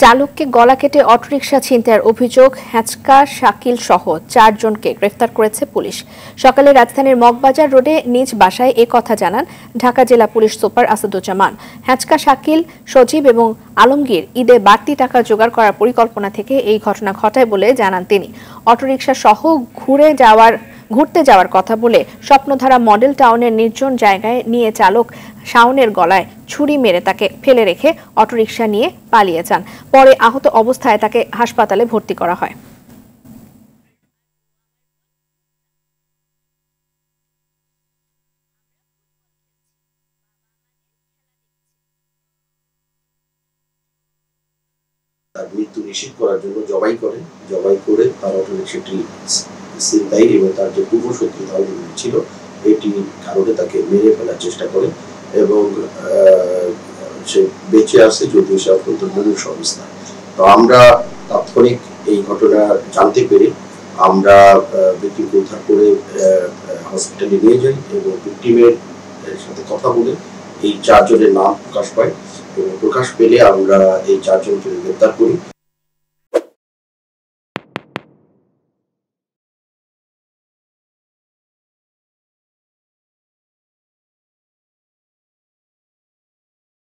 চালককে গলা কেটে অটোরিকশা ছিনতাইয়ের অভিযোগ হ্যাচকা শাকিল সহ 4 জনকে গ্রেফতার করেছে পুলিশ। সকালে রাজধানীর মগবাজার রোডে নিজ বাসায় এ কথা জানান ঢাকা জেলা পুলিশ সুপার আসাদুজ্জামান। হ্যাচকা শাকিল, সজীব এবং আলমগীর ঈদে বাড়তি টাকা জোগাড় করার পরিকল্পনা থেকে এই ঘটনা ঘটায় বলে জানান তিনি। অটোরিকশা সহ ঘুরতে যাওয়ার কথা বলে স্বপ্নধারা মডেল টাউনের নির্জন জায়গায় নিয়ে চালক শাওনের গলায় ছুরি মেরে তাকে ফেলে রেখে অটোরিকশা নিয়ে পালিয়ে যান। পরে আহত অবস্থায় তাকে হাসপাতালে ভর্তি করা হয়। তার মৃত্যু নিশ্চিত করার জন্য জবাই করে তার অটোরিকশাটি ছিনতাই এবং তার যে পূর্বশত্রু ছিল এটি কারণে তাকে মেরে ফেলার চেষ্টা করে এবং সে বেঁচে আছে যদিও সে অত্যন্ত মুমূর্ষু অবস্থায়। তো আমরা তাৎক্ষণিক এই ঘটনা জানতে পেরে আমরা ভিকটিমকে উদ্ধার করে হসপিটালে নিয়ে যাই এবং ভিকটিমের সাথে কথা বলে এই 4 জনের নাম প্রকাশ পায় এবং প্রকাশ পেলে আমরা এই 4 জনকে গ্রেফতার করি।